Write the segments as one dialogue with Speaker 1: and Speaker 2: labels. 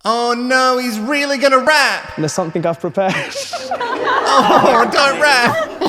Speaker 1: Oh no, he's really gonna rap.
Speaker 2: There's something I've prepared.
Speaker 1: Oh, don't rap.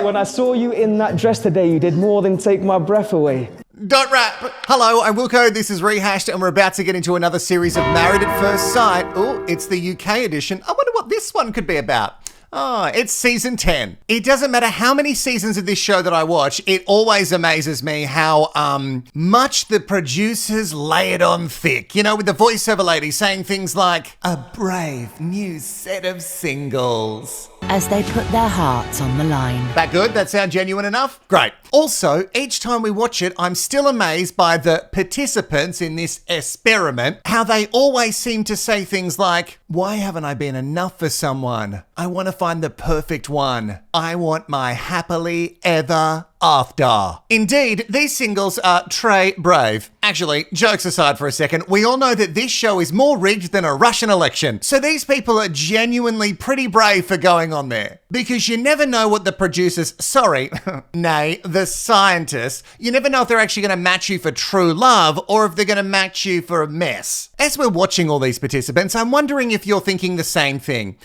Speaker 2: When I saw you in that dress today, you did more than take my breath away.
Speaker 1: Don't rap. Hello, I'm Wilko. This is Rehashed, and we're about to get into another series of Married at First Sight. Oh, it's the UK edition. I wonder what this one could be about. Oh, it's season 10. It doesn't matter how many seasons of this show that I watch, it always amazes me how much the producers lay it on thick. You know, with the voiceover lady saying things like, a brave new set of singles.
Speaker 3: As they put their hearts on the line.
Speaker 1: That good? That sound genuine enough? Great. Also, each time we watch it, I'm still amazed by the participants in this experiment, how they always seem to say things like, why haven't I been enough for someone? I want to find the perfect one. I want my happily ever after. Indeed, these singles are très brave. Actually, jokes aside for a second, we all know that this show is more rigged than a Russian election. So these people are genuinely pretty brave for going on there. Because you never know what the producers, nay, the scientists, you never know if they're actually going to match you for true love or if they're going to match you for a mess. As we're watching all these participants, I'm wondering if you're thinking the same thing.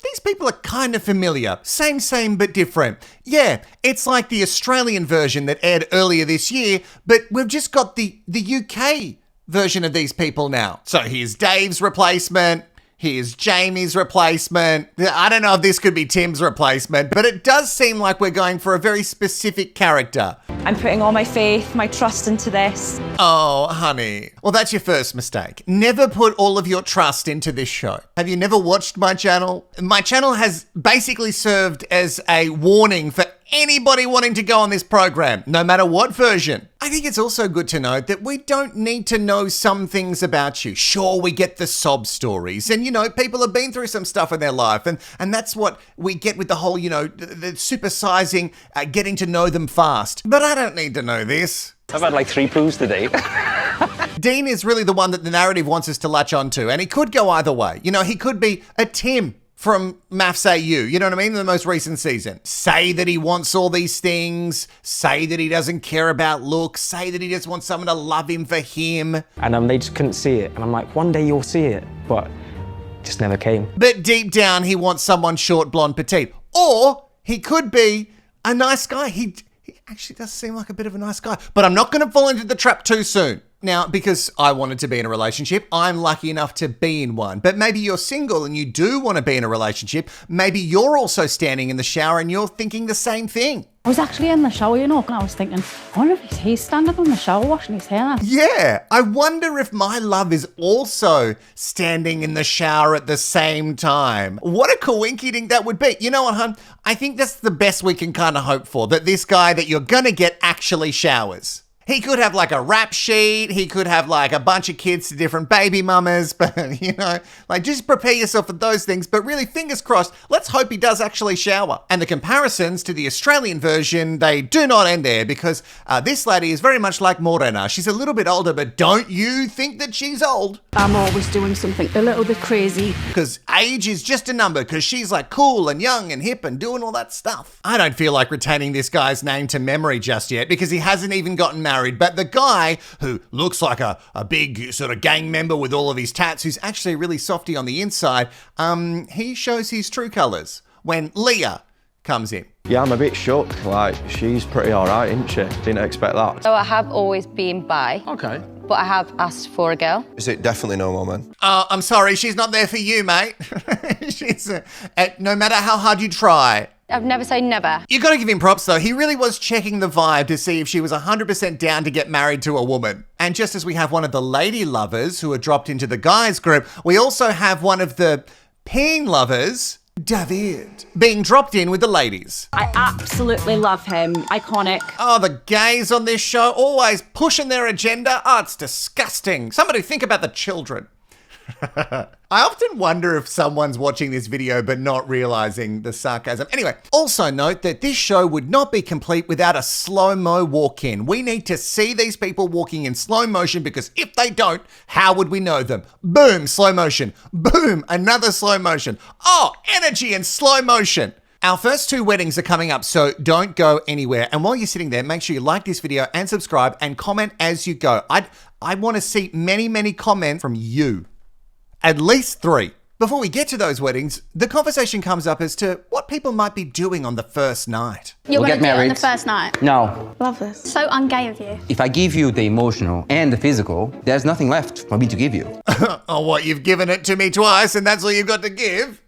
Speaker 1: These people are kind of familiar. Same, but different. Yeah, it's like the Australian version that aired earlier this year, but we've just got the UK version of these people now. So here's Dave's replacement. Here's Jamie's replacement. I don't know if this could be Tim's replacement, but it does seem like we're going for a very specific character.
Speaker 4: I'm putting all my faith, my trust into this.
Speaker 1: Oh, honey. Well, that's your first mistake. Never put all of your trust into this show. Have you never watched my channel? My channel has basically served as a warning for anybody wanting to go on this program, no matter what version. I think it's also good to know that we don't need to know some things about you. Sure, we get the sob stories and, people have been through some stuff in their life and that's what we get with the whole, the supersizing, getting to know them fast. But I don't need to know this.
Speaker 5: I've had like 3 poos today.
Speaker 1: Dean is really the one that the narrative wants us to latch onto, and he could go either way. He could be a Tim from MAFS AU, you know what I mean? In the most recent season. Say that he wants all these things, say that he doesn't care about looks, say that he just wants someone to love him for him.
Speaker 2: And they just couldn't see it. And I'm like, one day you'll see it, but it just never came.
Speaker 1: But deep down, he wants someone short, blonde, petite. Or he could be a nice guy. He actually does seem like a bit of a nice guy. But I'm not going to fall into the trap too soon. Now, because I wanted to be in a relationship, I'm lucky enough to be in one. But maybe you're single and you do want to be in a relationship. Maybe you're also standing in the shower and you're thinking the same thing.
Speaker 6: I was actually in the shower, and I was thinking, I wonder if he's standing in the shower washing his hair.
Speaker 1: Yeah, I wonder if my love is also standing in the shower at the same time. What a coinky-dink that would be. You know what, hun? I think that's the best we can kind of hope for, that this guy that you're gonna get actually showers. He could have like a rap sheet. He could have like a bunch of kids to different baby mamas, but just prepare yourself for those things. But really, fingers crossed, let's hope he does actually shower. And the comparisons to the Australian version, they do not end there because this lady is very much like Morena. She's a little bit older, but don't you think that she's old?
Speaker 6: I'm always doing something a little bit crazy.
Speaker 1: Because age is just a number, because she's like cool and young and hip and doing all that stuff. I don't feel like retaining this guy's name to memory just yet because he hasn't even gotten married. But the guy who looks like a big sort of gang member with all of his tats, who's actually really softy on the inside, he shows his true colours when Leah comes in.
Speaker 7: Yeah, I'm a bit shook. Like, she's pretty all right, isn't she? Didn't expect that.
Speaker 8: So I have always been bi.
Speaker 7: Okay.
Speaker 8: But I have asked for a girl.
Speaker 7: Is it definitely no woman?
Speaker 1: I'm sorry, she's not there for you, mate. She's no matter how hard you try.
Speaker 8: I've never said never.
Speaker 1: You gotta give him props though. He really was checking the vibe to see if she was 100% down to get married to a woman. And just as we have one of the lady lovers who are dropped into the guys group, we also have one of the peen lovers, David, being dropped in with the ladies.
Speaker 4: I absolutely love him. Iconic.
Speaker 1: Oh, the gays on this show always pushing their agenda. Oh, it's disgusting. Somebody think about the children. I often wonder if someone's watching this video but not realizing the sarcasm. Anyway, also note that this show would not be complete without a slow-mo walk-in. We need to see these people walking in slow motion because if they don't, how would we know them? Boom, slow motion. Boom, another slow motion. Oh, energy in slow motion. Our first 2 weddings are coming up, so don't go anywhere. And while you're sitting there, make sure you like this video and subscribe and comment as you go. I want to see many, many comments from you. At least 3. Before we get to those weddings, the conversation comes up as to what people might be doing on the first night.
Speaker 5: You're
Speaker 2: We'll
Speaker 5: going
Speaker 2: get
Speaker 5: to do it on
Speaker 2: married.
Speaker 5: the first night?
Speaker 2: No.
Speaker 5: Love this. So ungay of you.
Speaker 2: If I give you the emotional and the physical, there's nothing left for me to give you.
Speaker 1: Oh, what? You've given it to me twice and that's all you've got to give?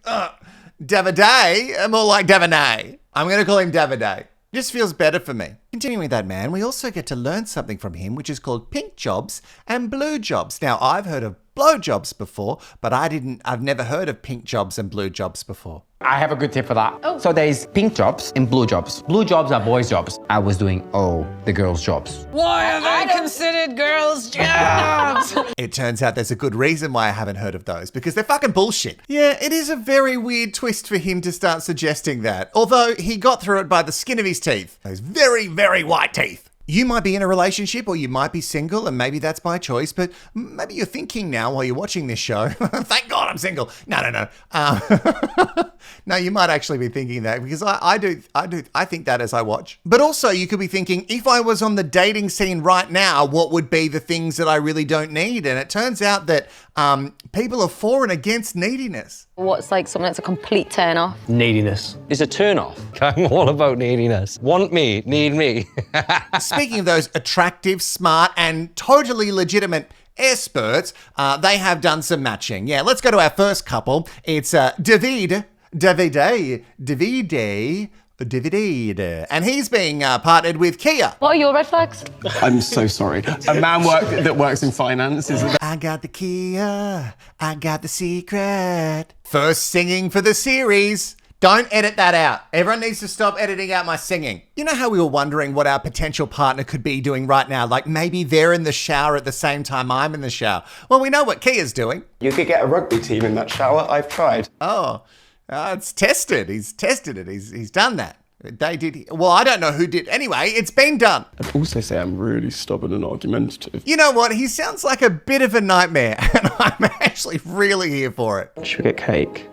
Speaker 1: Davide, more like Davide. I'm going to call him Davide. Just feels better for me. Continuing with that man, we also get to learn something from him, which is called pink jobs and blue jobs. Now, I've heard of blow jobs before, but I've never heard of pink jobs and blue jobs before.
Speaker 2: I have a good tip for that. So there's pink jobs and blue jobs. Blue jobs are boys' jobs. I was doing all the girls' jobs.
Speaker 9: Why are they considered girls' jobs?
Speaker 1: It turns out there's a good reason why I haven't heard of those, because they're fucking bullshit. Yeah, it is a very weird twist for him to start suggesting that, although he got through it by the skin of his teeth. Those very, very white teeth. You might be in a relationship or you might be single, and maybe that's by choice, but maybe you're thinking now while you're watching this show, thank God I'm single. No. No, you might actually be thinking that, because I think that as I watch. But also you could be thinking, if I was on the dating scene right now, what would be the things that I really don't need? And it turns out that people are for and against neediness.
Speaker 8: What's like something that's a complete turn off?
Speaker 7: Neediness is a turn off. I'm all about neediness. Want me, need me.
Speaker 1: Speaking of those attractive, smart, and totally legitimate experts, they have done some matching. Yeah, let's go to our first couple. It's Davide, and he's being partnered with Kia.
Speaker 8: What are your red flags?
Speaker 10: I'm so sorry. A man that works in finance is...
Speaker 1: I got the Kia, I got the secret. First singing for the series. Don't edit that out. Everyone needs to stop editing out my singing. You know how we were wondering what our potential partner could be doing right now? Like maybe they're in the shower at the same time I'm in the shower. Well, we know what Kia's doing.
Speaker 10: You could get a rugby team in that shower. I've tried.
Speaker 1: Oh, it's tested. He's tested it. He's done that. They did. Well, I don't know who did. Anyway, it's been done.
Speaker 10: I'd also say I'm really stubborn and argumentative.
Speaker 1: You know what? He sounds like a bit of a nightmare, and I'm actually really here for it.
Speaker 10: Should we get cake?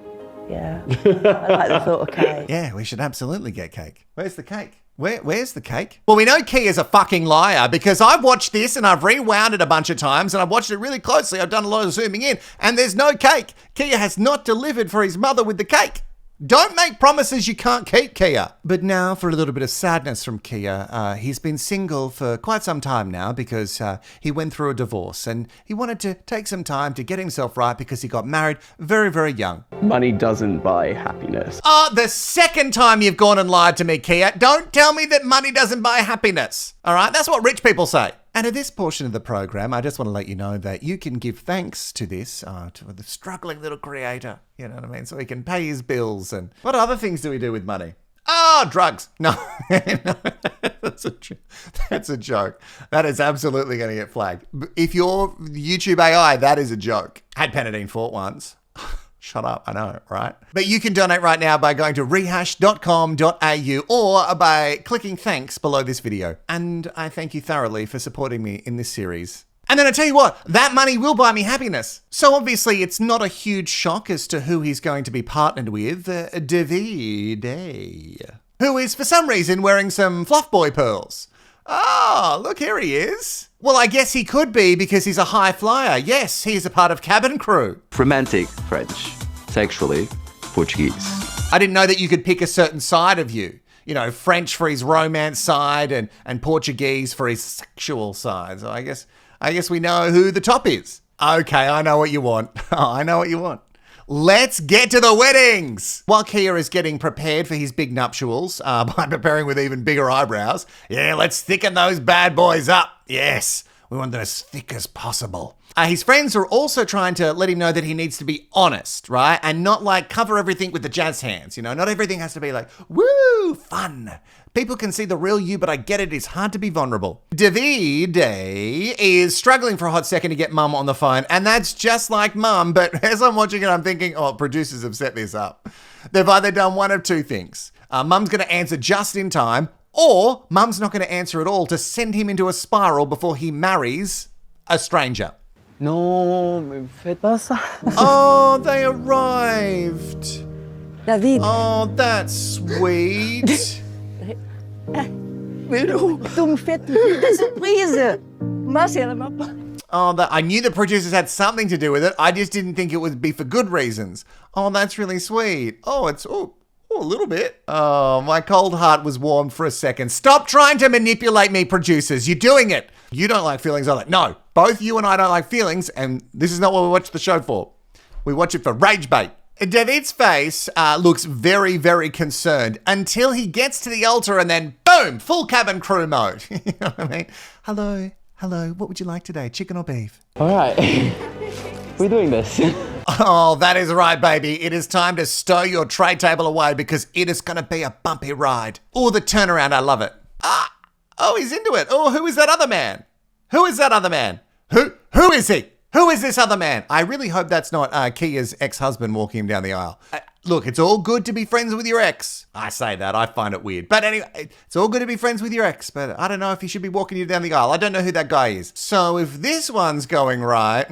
Speaker 9: Yeah, I like the thought of cake.
Speaker 1: Yeah, we should absolutely get cake. Where's the cake? Where's the cake? Well, we know Kia's a fucking liar, because I've watched this and I've rewound it a bunch of times and I've watched it really closely. I've done a lot of zooming in and there's no cake. Kia has not delivered for his mother with the cake. Don't make promises you can't keep, Kia. But now for a little bit of sadness from Kia. He's been single for quite some time now because he went through a divorce and he wanted to take some time to get himself right because he got married very, very young.
Speaker 10: Money doesn't buy happiness.
Speaker 1: The second time you've gone and lied to me, Kia. Don't tell me that money doesn't buy happiness. All right, that's what rich people say. And at this portion of the program, I just want to let you know that you can give thanks to this, to the struggling little creator, you know what I mean? So he can pay his bills. And what other things do we do with money? Oh, drugs. No, no, that's a joke. That is absolutely going to get flagged. If you're YouTube AI, that is a joke. Had Panadine Fort once. Shut up, I know, right? But you can donate right now by going to rehashed.com.au or by clicking thanks below this video. And I thank you thoroughly for supporting me in this series. And then I tell you what, that money will buy me happiness. So obviously it's not a huge shock as to who he's going to be partnered with, Davide, who is for some reason wearing some fluff boy pearls. Oh, look, here he is. Well, I guess he could be because he's a high flyer. Yes, he's a part of cabin crew.
Speaker 11: Romantic French, sexually Portuguese.
Speaker 1: I didn't know that you could pick a certain side of you. You know, French for his romance side and Portuguese for his sexual side. So I guess we know who the top is. Okay, I know what you want. I know what you want. Let's get to the weddings. While Kia is getting prepared for his big nuptials by preparing with even bigger eyebrows. Yeah, let's thicken those bad boys up. Yes, we want them as thick as possible. His friends are also trying to let him know that he needs to be honest, right? And not like cover everything with the jazz hands. You know, not everything has to be like, woo, fun. People can see the real you, but I get it. It's hard to be vulnerable. Davide is struggling for a hot second to get mum on the phone, and that's just like mum. But as I'm watching it, I'm thinking, oh, producers have set this up. They've either done one of two things. Mum's going to answer just in time, or mum's not going to answer at all to send him into a spiral before he marries a stranger.
Speaker 2: No, me fais pas ça.
Speaker 1: Oh, they arrived.
Speaker 12: David.
Speaker 1: Oh, that's sweet.
Speaker 12: Tu me fais de surprise. Merci,
Speaker 1: Oh, I knew the producers had something to do with it. I just didn't think it would be for good reasons. Oh, that's really sweet. Oh, it's a little bit. Oh, my cold heart was warmed for a second. Stop trying to manipulate me, producers. You're doing it. You don't like feelings, I like. No, both you and I don't like feelings, and this is not what we watch the show for. We watch it for rage bait. David's face looks very, very concerned until he gets to the altar and then boom, full cabin crew mode. You know what I mean? Hello, what would you like today, chicken or beef?
Speaker 2: All right, we're doing this.
Speaker 1: Oh, that is right, baby. It is time to stow your tray table away because it is going to be a bumpy ride. Oh, the turnaround, I love it. Oh, he's into it. Oh, who is that other man? Who is that other man? Who is he? Who is this other man? I really hope that's not Kia's ex-husband walking him down the aisle. Look, it's all good to be friends with your ex. I say that, I find it weird. But anyway, it's all good to be friends with your ex, but I don't know if he should be walking you down the aisle. I don't know who that guy is. So if this one's going right,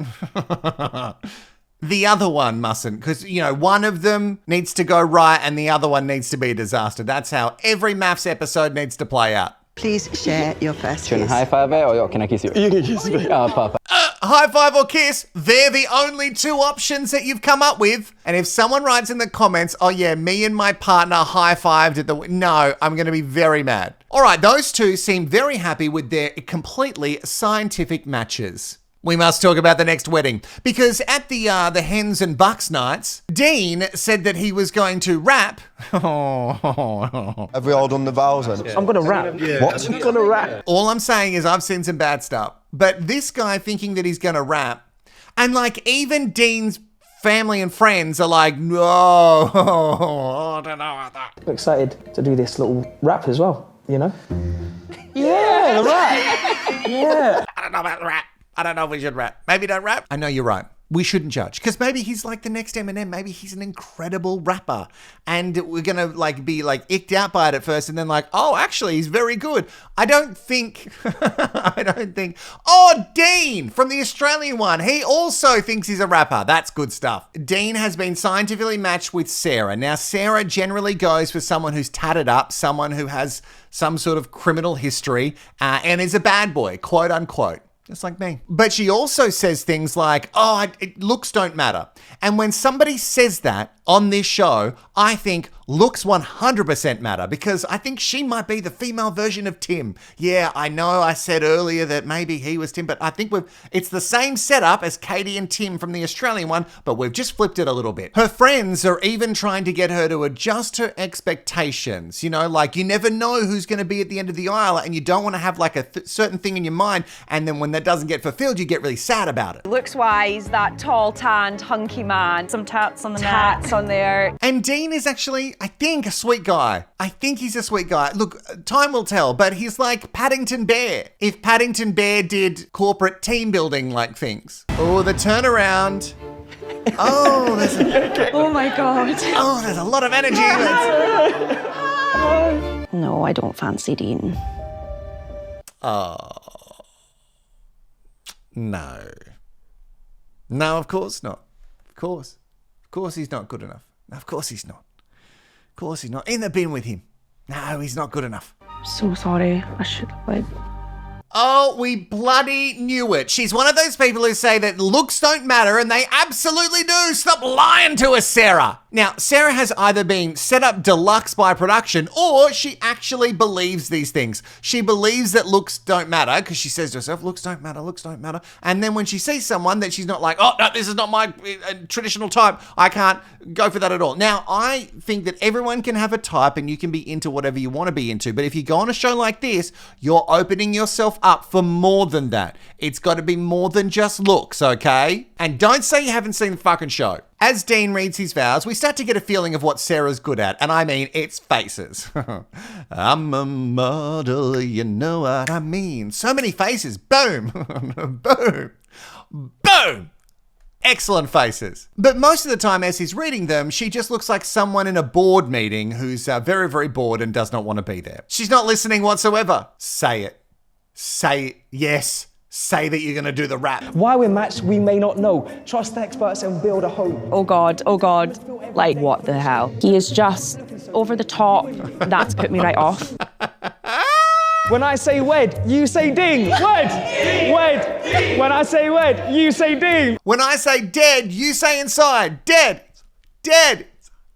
Speaker 1: the other one mustn't, because, you know, one of them needs to go right and the other one needs to be a disaster. That's how every MAFS episode needs to play out.
Speaker 12: Please share your first
Speaker 2: Can I high five it or can I kiss you?
Speaker 10: You can kiss me.
Speaker 2: Oh, perfect.
Speaker 1: High five or kiss, they're the only two options that you've come up with. And if someone writes in the comments, oh yeah, me and my partner high-fived at the... No, I'm going to be very mad. All right, those two seem very happy with their completely scientific matches. We must talk about the next wedding, because at the Hens and Bucks nights, Dean said that he was going to rap.
Speaker 13: Have we all done the vows then?
Speaker 10: I'm going to rap.
Speaker 13: Yeah. What?
Speaker 10: I'm going to rap.
Speaker 1: All I'm saying is I've seen some bad stuff. But this guy thinking that he's going to rap, and like even Dean's family and friends are like, no, I don't know about that.
Speaker 10: I'm excited to do this little rap as well, you know? Yeah, the rap. Yeah.
Speaker 1: I don't know about the rap. I don't know if we should rap. Maybe don't rap. I know you're right. We shouldn't judge. Because maybe he's like the next Eminem. Maybe he's an incredible rapper. And we're going to like be like icked out by it at first and then like, oh, actually, he's very good. I don't think... Oh, Dean from the Australian one. He also thinks he's a rapper. That's good stuff. Dean has been scientifically matched with Sarah. Now, Sarah generally goes for someone who's tatted up, someone who has some sort of criminal history and is a bad boy, quote unquote. Just like me. But she also says things like, oh, looks don't matter. And when somebody says that on this show, I think looks 100% matter because I think she might be the female version of Tim. Yeah, I know I said earlier that maybe he was Tim, but I think it's the same setup as Katie and Tim from the Australian one, but we've just flipped it a little bit. Her friends are even trying to get her to adjust her expectations. You know, like you never know who's going to be at the end of the aisle and you don't want to have like a certain thing in your mind and then when that doesn't get fulfilled, you get really sad about it.
Speaker 4: Looks-wise, that tall, tanned, hunky man. Some tats on the neck. On there.
Speaker 1: And Dean is actually, I think, a sweet guy. I think he's a sweet guy. Look, time will tell, but he's like Paddington Bear. If Paddington Bear did corporate team building like things. Oh, the turnaround. Oh,
Speaker 4: oh my God.
Speaker 1: Oh, there's a lot of energy.
Speaker 8: No, I don't fancy Dean.
Speaker 1: Oh. No. No, of course not. Of course. Of course he's not good enough. No, of course he's not. Of course he's not. In the bin with him. No, he's not good enough.
Speaker 8: So sorry. I should have lied.
Speaker 1: Oh, we bloody knew it. She's one of those people who say that looks don't matter, and they absolutely do. Stop lying to us, Sarah. Now, Sarah has either been set up deluxe by production, or she actually believes these things. She believes that looks don't matter, because she says to herself, looks don't matter, looks don't matter. And then when she sees someone that she's not like, oh, no, this is not my traditional type, I can't go for that at all. Now, I think that everyone can have a type, and you can be into whatever you want to be into. But if you go on a show like this, you're opening yourself up for more than that. It's got to be more than just looks, okay? And don't say you haven't seen the fucking show. As Dean reads his vows, we start to get a feeling of what Sarah's good at, and I mean, it's faces. I'm a model, you know what I mean. So many faces. Boom. Boom. Boom. Excellent faces. But most of the time as he's reading them, she just looks like someone in a board meeting who's very, very bored and does not want to be there. She's not listening whatsoever. Say it. Say it. Yes. say that you're going to do the rap.
Speaker 10: Why we're matched, we may not know. Trust experts and build a hope.
Speaker 8: Oh God. Like, what the hell? He is just over the top. That's put me right off.
Speaker 10: When I say wed, you say ding. Wed. When I say wed, you say ding.
Speaker 1: When I say dead, you say inside. Dead.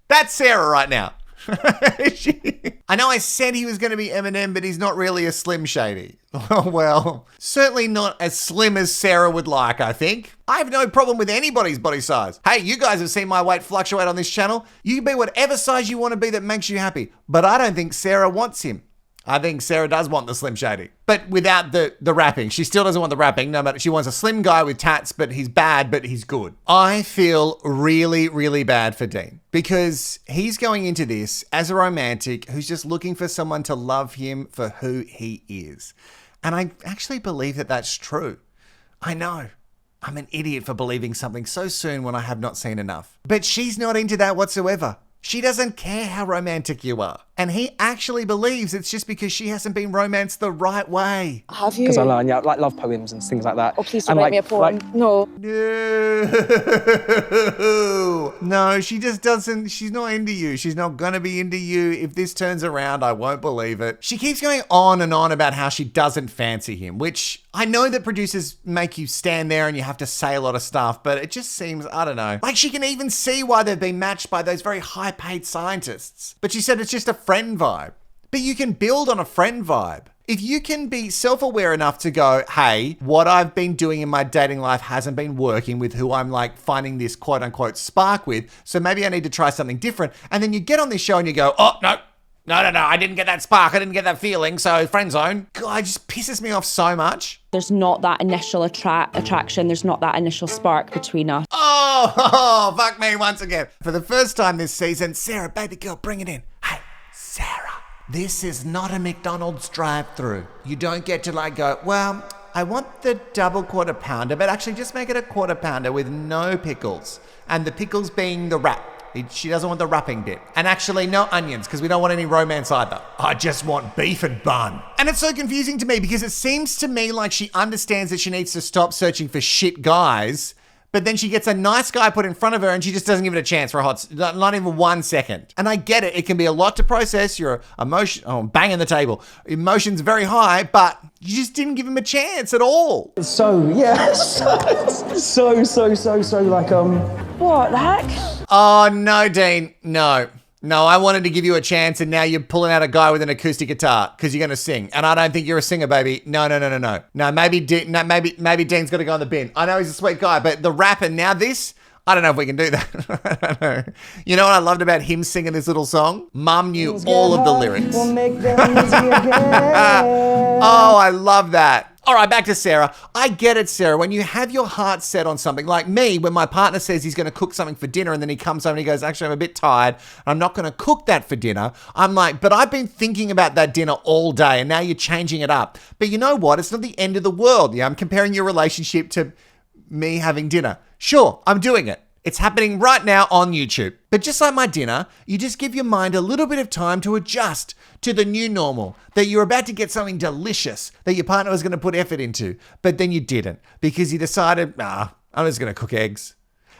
Speaker 1: That's Sarah right now. I know I said he was going to be Eminem, but he's not really a Slim Shady. Well, certainly not as slim as Sarah would like, I think. I have no problem with anybody's body size. Hey, you guys have seen my weight fluctuate on this channel. You can be whatever size you want to be that makes you happy. But I don't think Sarah wants him. I think Sarah does want the Slim Shady, but without the rapping. She still doesn't want the rapping, no matter. She wants a slim guy with tats, but he's bad, but he's good. I feel really, really bad for Dean because he's going into this as a romantic who's just looking for someone to love him for who he is. And I actually believe that that's true. I know. I'm an idiot for believing something so soon when I have not seen enough. But she's not into that whatsoever. She doesn't care how romantic you are. And he actually believes it's just because she hasn't been romanced the right way.
Speaker 12: Have you?
Speaker 10: Because I learn, yeah, like love poems and things like that.
Speaker 12: Oh, please don't write me a poem. No.
Speaker 1: No, she just doesn't. She's not into you. She's not going to be into you. If this turns around, I won't believe it. She keeps going on and on about how she doesn't fancy him, which I know that producers make you stand there and you have to say a lot of stuff, but it just seems, I don't know. Like she can even see why they've been matched by those very high-paid scientists. But she said it's just a friend vibe. But you can build on a friend vibe. If you can be self-aware enough to go, hey, what I've been doing in my dating life hasn't been working with who I'm like finding this quote unquote spark with, so maybe I need to try something different. And then you get on this show and you go, oh, no, I didn't get that spark. I didn't get that feeling. So friend zone. God, it just pisses me off so much.
Speaker 8: There's not that initial attraction. There's not that initial spark between us.
Speaker 1: Oh, fuck me once again. For the first time this season, Sarah, baby girl, bring it in. Hey, Sarah. This is not a McDonald's drive-thru. You don't get to like go, well, I want the double quarter pounder, but actually just make it a quarter pounder with no pickles. And the pickles being the wrap. She doesn't want the wrapping bit. And actually no onions, because we don't want any romance either. I just want beef and bun. And it's so confusing to me because it seems to me like she understands that she needs to stop searching for shit guys, but then she gets a nice guy put in front of her and she just doesn't give it a chance for not even 1 second. And I get it. It can be a lot to process. Your emotion, I'm banging the table. Emotion's very high, but you just didn't give him a chance at all.
Speaker 10: So, yeah, so like,
Speaker 12: What the heck?
Speaker 1: Oh, no, Dean. No, I wanted to give you a chance and now you're pulling out a guy with an acoustic guitar because you're going to sing. And I don't think you're a singer, baby. No. No, maybe Dean's got to go in the bin. I know he's a sweet guy, but the rap and now this, I don't know if we can do that. I don't know. You know what I loved about him singing this little song? Mum knew all of the lyrics. Oh, I love that. All right, back to Sarah. I get it, Sarah. When you have your heart set on something, like me, when my partner says he's going to cook something for dinner and then he comes home and he goes, actually, I'm a bit tired. I'm not going to cook that for dinner. I'm like, but I've been thinking about that dinner all day and now you're changing it up. But you know what? It's not the end of the world. Yeah, I'm comparing your relationship to me having dinner. Sure, I'm doing it. It's happening right now on YouTube. But just like my dinner, you just give your mind a little bit of time to adjust to the new normal, that you're about to get something delicious that your partner was going to put effort into, but then you didn't because you decided, I'm just going to cook eggs.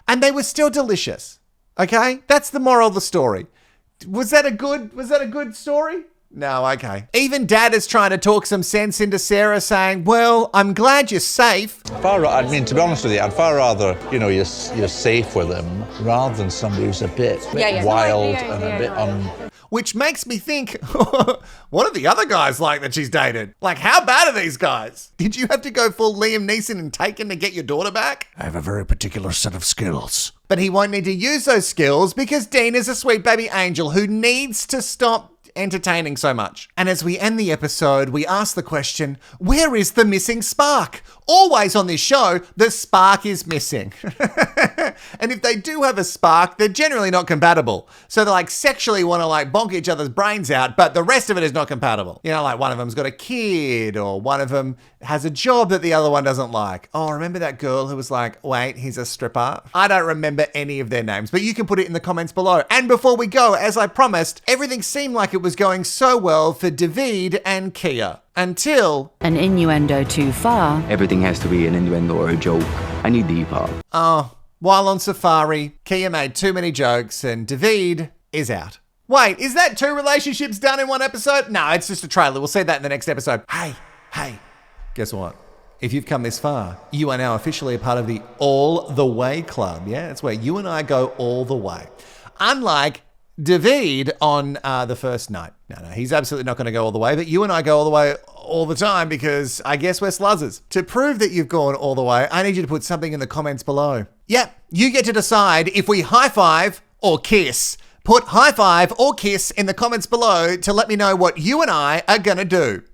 Speaker 1: And they were still delicious. Okay? That's the moral of the story. Was that a good story? No, okay. Even Dad is trying to talk some sense into Sarah saying, well, I'm glad you're safe.
Speaker 14: To be honest with you, I'd far rather, you're safe with him rather than somebody who's a bit wild and a bit
Speaker 1: Which makes me think, what are the other guys like that she's dated? Like, how bad are these guys? Did you have to go full Liam Neeson and Taken to get your daughter back?
Speaker 15: I have a very particular set of skills.
Speaker 1: But he won't need to use those skills because Dean is a sweet baby angel who needs to stop entertaining so much. And as we end the episode, we ask the question, where is the missing spark? Always on this show, the spark is missing. And if they do have a spark, they're generally not compatible. So they like sexually want to like bonk each other's brains out, but the rest of it is not compatible. You know, like one of them's got a kid or one of them has a job that the other one doesn't like. Oh, remember that girl who was like, wait, he's a stripper? I don't remember any of their names, but you can put it in the comments below. And before we go, as I promised, everything seemed like it was going so well for Davide and Keye. Until...
Speaker 3: An innuendo too far.
Speaker 11: Everything has to be an innuendo or a joke. I need the part.
Speaker 1: Oh, while on safari, Keye made too many jokes and Davide is out. Wait, is that 2 relationships done in one episode? No, it's just a trailer. We'll see that in the next episode. Hey, guess what? If you've come this far, you are now officially a part of the All the Way Club. Yeah, it's where you and I go all the way. Unlike Davide on the first night. No, he's absolutely not going to go all the way, but you and I go all the way all the time because I guess we're sluzzers. To prove that you've gone all the way, I need you to put something in the comments below. Yeah, you get to decide if we high five or kiss. Put high five or kiss in the comments below to let me know what you and I are going to do.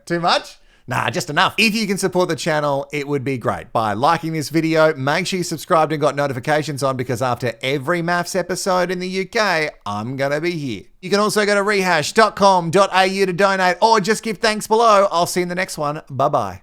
Speaker 1: Too much? Nah, just enough. If you can support the channel, it would be great. By liking this video, make sure you subscribed and got notifications on because after every MAFS episode in the UK, I'm gonna be here. You can also go to rehashed.com.au to donate or just give thanks below. I'll see you in the next one. Bye-bye.